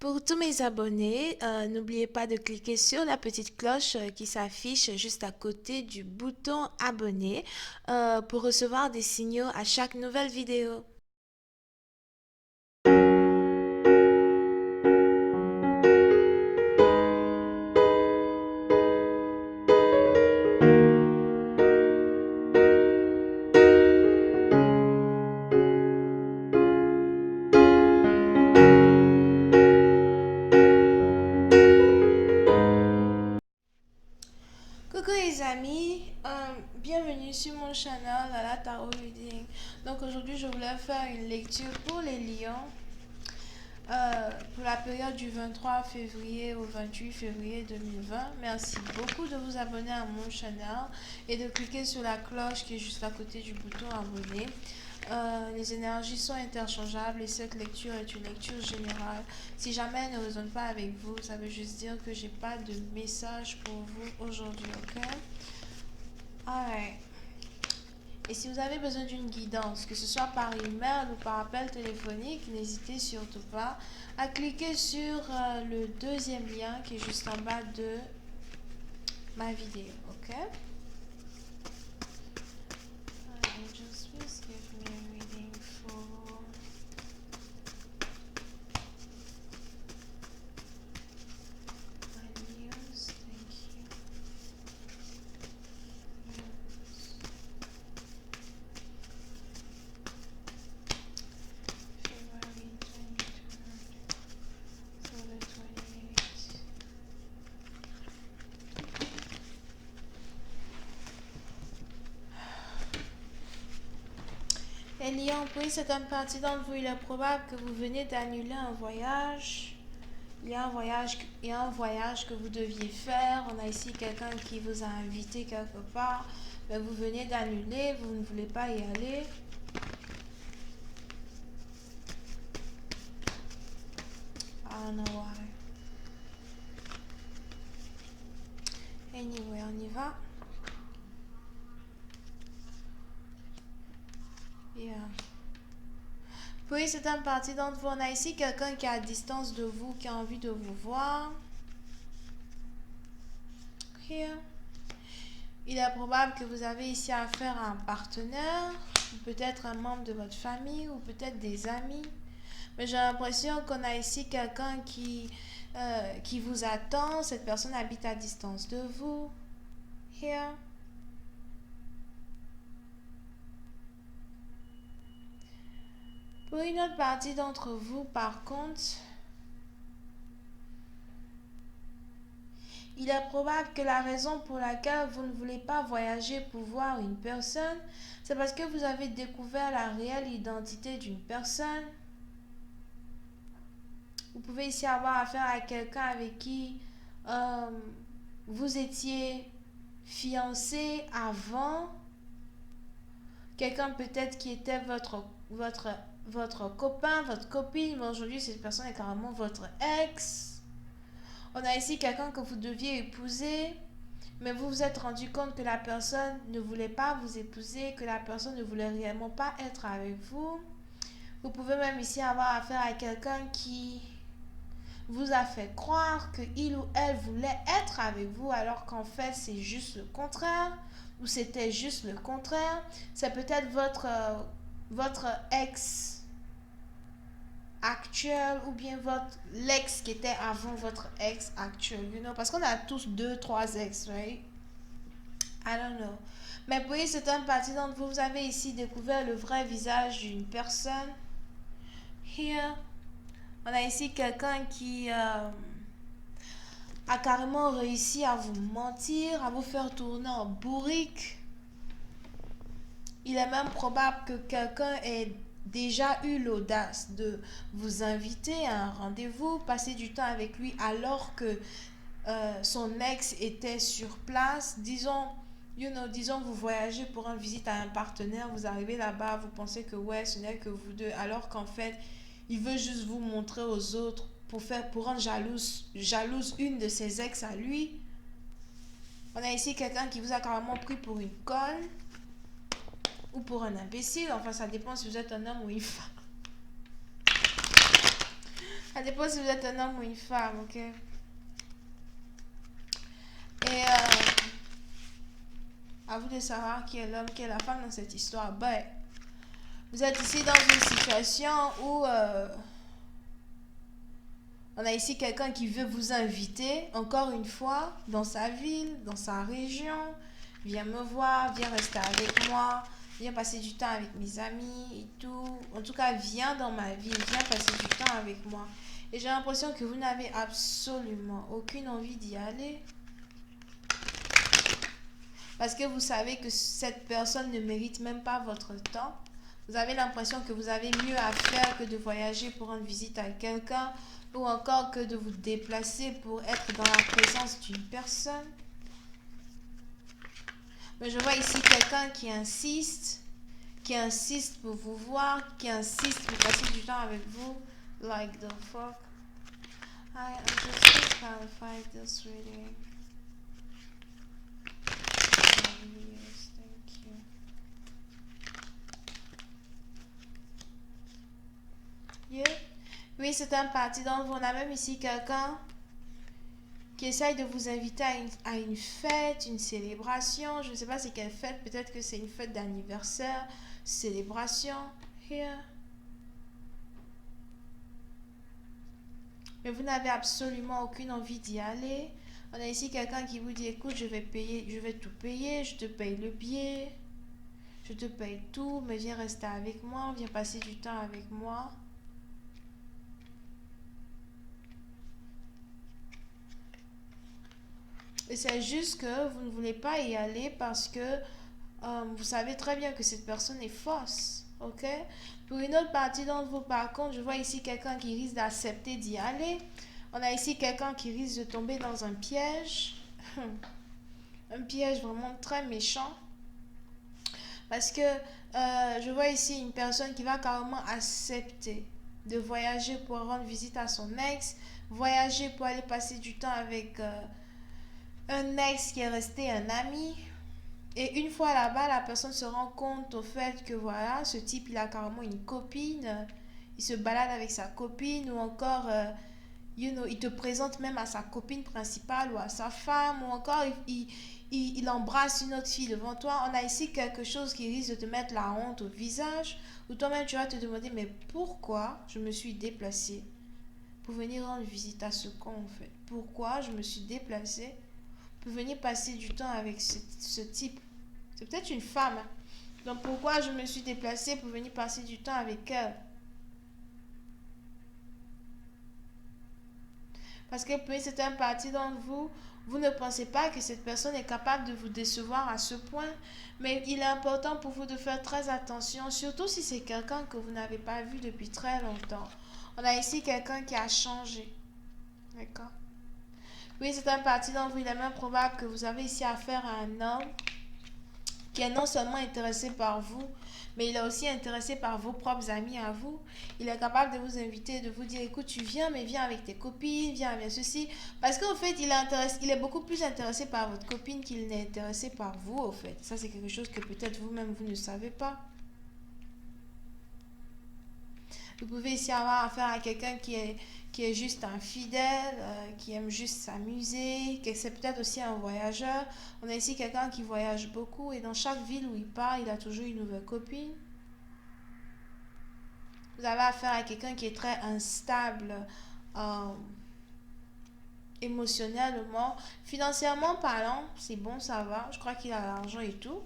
Pour tous mes abonnés, n'oubliez pas de cliquer sur la petite cloche qui s'affiche juste à côté du bouton abonner pour recevoir des signaux à chaque nouvelle vidéo. Coucou les amis, bienvenue sur mon channel à la Tarot Reading. Donc aujourd'hui je voulais faire une lecture pour les lions pour la période du 23 février au 28 février 2020. Merci beaucoup de vous abonner à mon channel et de cliquer sur la cloche qui est juste à côté du bouton abonner. Les énergies sont interchangeables et cette lecture est une lecture générale. Si jamais elle ne résonne pas avec vous, ça veut juste dire que j'ai pas de message pour vous aujourd'hui, ok? Alright. Et si vous avez besoin d'une guidance, que ce soit par email ou par appel téléphonique, n'hésitez surtout pas à cliquer sur le deuxième lien qui est juste en bas de ma vidéo, ok? Just please give me a reading for my news. Thank you. February 23rd to the 28th. Les lions, pour une certaine partie d'entre vous, il est probable que vous venez d'annuler un voyage. Il y a un voyage que vous deviez faire. On a ici quelqu'un qui vous a invité quelque part, mais vous venez d'annuler, vous ne voulez pas y aller. I don't know why. Anyway, on y va. Yeah. Pour une certaine partie d'entre vous, on a ici quelqu'un qui est à distance de vous, qui a envie de vous voir. Here. Il est probable que vous avez ici affaire à un partenaire, peut-être un membre de votre famille ou peut-être des amis. Mais j'ai l'impression qu'on a ici quelqu'un qui vous attend. Cette personne habite à distance de vous. Here. Pour une autre partie d'entre vous, par contre, il est probable que la raison pour laquelle vous ne voulez pas voyager pour voir une personne, c'est parce que vous avez découvert la réelle identité d'une personne. Vous pouvez ici avoir affaire à quelqu'un avec qui vous étiez fiancé avant. Quelqu'un peut-être qui était votre copain, votre copine, mais aujourd'hui cette personne est carrément votre ex. On a ici quelqu'un que vous deviez épouser, mais vous vous êtes rendu compte que la personne ne voulait pas vous épouser, que la personne ne voulait réellement pas être avec vous. Vous pouvez même ici avoir affaire à quelqu'un qui vous a fait croire que il ou elle voulait être avec vous alors qu'en fait c'est juste le contraire ou c'était juste le contraire. C'est peut-être votre ex actuel ou bien l'ex qui était avant votre ex actuel, parce qu'on a tous deux, trois ex, right? I don't know. Mais pour une certaine partie d'entre vous, vous avez ici découvert le vrai visage d'une personne. Here, on a ici quelqu'un qui a carrément réussi à vous mentir, à vous faire tourner en bourrique. Il est même probable que quelqu'un ait déjà eu l'audace de vous inviter à un rendez-vous, passer du temps avec lui alors que son ex était sur place. Disons, vous voyagez pour une visite à un partenaire, vous arrivez là-bas, vous pensez que ouais, ce n'est que vous deux, alors qu'en fait, il veut juste vous montrer aux autres pour rendre jalouse une de ses ex à lui. On a ici quelqu'un qui vous a carrément pris pour une conne ou pour un imbécile. Enfin, ça dépend si vous êtes un homme ou une femme. Ça dépend si vous êtes un homme ou une femme, ok? Et à vous de savoir qui est l'homme, qui est la femme dans cette histoire. Ben, vous êtes ici dans une situation où on a ici quelqu'un qui veut vous inviter, encore une fois, dans sa ville, dans sa région. Viens me voir, viens rester avec moi, viens passer du temps avec mes amis et tout. En tout cas, viens dans ma ville, viens passer du temps avec moi. Et j'ai l'impression que vous n'avez absolument aucune envie d'y aller. Parce que vous savez que cette personne ne mérite même pas votre temps. Vous avez l'impression que vous avez mieux à faire que de voyager pour rendre visite à quelqu'un ou encore que de vous déplacer pour être dans la présence d'une personne. Mais je vois ici quelqu'un qui insiste pour vous voir, qui insiste pour passer du temps avec vous. Like the fuck. I just clarified this reading. Yes, thank you. Yeah. Oui, c'est un parti. Donc, on a même ici quelqu'un qui essaye de vous inviter à une fête, une célébration. Je ne sais pas c'est quelle fête. Peut-être que c'est une fête d'anniversaire, célébration. Here. Mais vous n'avez absolument aucune envie d'y aller. On a ici quelqu'un qui vous dit, écoute, je vais tout payer, je te paye le billet, je te paye tout, mais viens rester avec moi, viens passer du temps avec moi. Et c'est juste que vous ne voulez pas y aller parce que vous savez très bien que cette personne est fausse. Ok? Pour une autre partie d'entre vous, par contre, je vois ici quelqu'un qui risque d'accepter d'y aller. On a ici quelqu'un qui risque de tomber dans un piège. Un piège vraiment très méchant. Parce que je vois ici une personne qui va carrément accepter de voyager pour rendre visite à son ex, voyager pour aller passer du temps avec un ex qui est resté un ami. Et une fois là-bas, la personne se rend compte au fait que voilà, ce type, il a carrément une copine, il se balade avec sa copine ou encore, il te présente même à sa copine principale ou à sa femme ou encore il embrasse une autre fille devant toi. On a ici quelque chose qui risque de te mettre la honte au visage ou toi-même tu vas te demander mais pourquoi je me suis déplacée pour venir rendre visite à ce con en fait. Pourquoi je me suis déplacée pour venir passer du temps avec ce type. C'est peut-être une femme. Donc pourquoi je me suis déplacée pour venir passer du temps avec elle? Parce que peut-être c'est un parti d'entre vous, vous ne pensez pas que cette personne est capable de vous décevoir à ce point. Mais il est important pour vous de faire très attention, surtout si c'est quelqu'un que vous n'avez pas vu depuis très longtemps. On a ici quelqu'un qui a changé. D'accord? Oui, c'est un parti d'entre vous. Il est même probable que vous avez ici affaire à un homme qui est non seulement intéressé par vous, mais il est aussi intéressé par vos propres amis à vous. Il est capable de vous inviter, de vous dire, écoute, tu viens, mais viens avec tes copines, viens avec ceci. Parce qu'en fait, il est beaucoup plus intéressé par votre copine qu'il n'est intéressé par vous, au fait. Ça, c'est quelque chose que peut-être vous-même, vous ne savez pas. Vous pouvez ici avoir affaire à quelqu'un qui est juste un fidèle, qui aime juste s'amuser, que c'est peut-être aussi un voyageur. On a ici quelqu'un qui voyage beaucoup et dans chaque ville où il part, il a toujours une nouvelle copine. Vous avez affaire à quelqu'un qui est très instable euh, émotionnellement. Financièrement parlant, c'est bon, ça va. Je crois qu'il a l'argent et tout.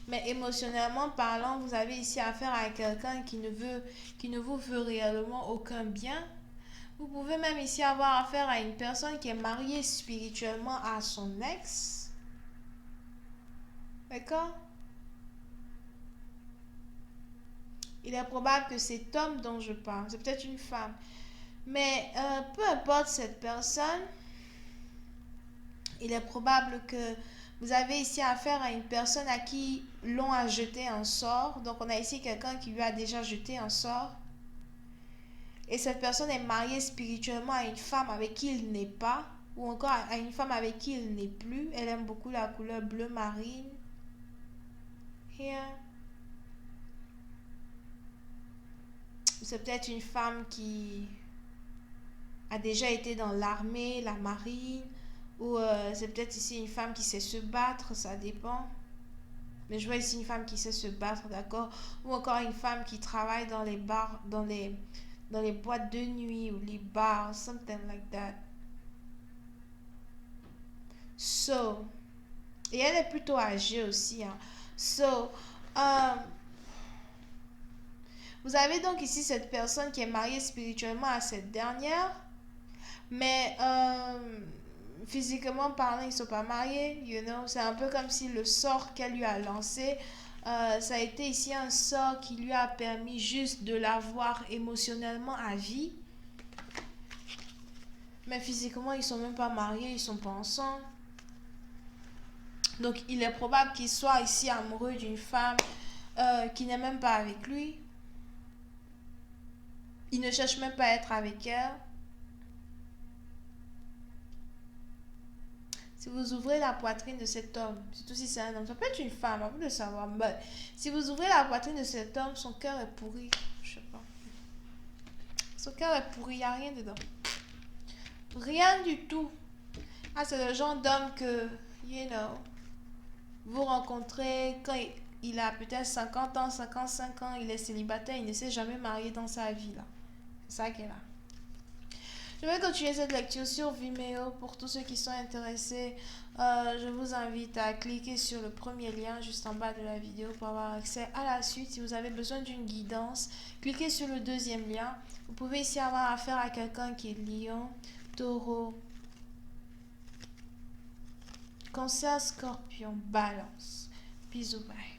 Mais émotionnellement parlant, vous avez ici affaire à quelqu'un qui ne vous veut réellement aucun bien. Vous pouvez même ici avoir affaire à une personne qui est mariée spirituellement à son ex. D'accord? Il est probable que cet homme dont je parle, c'est peut-être une femme, mais peu importe cette personne, il est probable que vous avez ici affaire à une personne à qui l'on a jeté un sort. Donc on a ici quelqu'un qui lui a déjà jeté un sort. Et cette personne est mariée spirituellement à une femme avec qui il n'est pas, ou encore à une femme avec qui il n'est plus. Elle aime beaucoup la couleur bleu marine. Here. C'est peut-être une femme a déjà été dans l'armée, la marine, ou c'est peut-être ici une femme qui sait se battre, ça dépend. Mais je vois ici une femme qui sait se battre, d'accord? Ou encore une femme qui travaille dans les bars, dans les boîtes de nuit ou les bars, something like that. So, et elle est plutôt âgée aussi, hein. So, vous avez donc ici cette personne qui est mariée spirituellement à cette dernière, mais physiquement parlant, ils ne sont pas mariés, you know. C'est un peu comme si le sort qu'elle lui a lancé, ça a été ici un sort qui lui a permis juste de l'avoir émotionnellement à vie. Mais physiquement, ils ne sont même pas mariés, ils ne sont pas ensemble. Donc, il est probable qu'il soit ici amoureux d'une femme qui n'est même pas avec lui. Il ne cherche même pas à être avec elle. Si vous ouvrez la poitrine de cet homme, surtout si c'est un homme, ça peut être une femme, à vous de savoir. Mais si vous ouvrez la poitrine de cet homme, son cœur est pourri. Je sais pas. Son cœur est pourri, il n'y a rien dedans. Rien du tout. Ah, c'est le genre d'homme que, you know, vous rencontrez quand il a peut-être 50 ans, 55 ans, il est célibataire, il ne s'est jamais marié dans sa vie, là. C'est ça qu'elle a. Je vais continuer cette lecture sur Vimeo. Pour tous ceux qui sont intéressés, je vous invite à cliquer sur le premier lien juste en bas de la vidéo pour avoir accès à la suite. Si vous avez besoin d'une guidance, cliquez sur le deuxième lien. Vous pouvez ici avoir affaire à quelqu'un qui est Lion, Taureau, Cancer, Scorpion, Balance. Bisous, bye.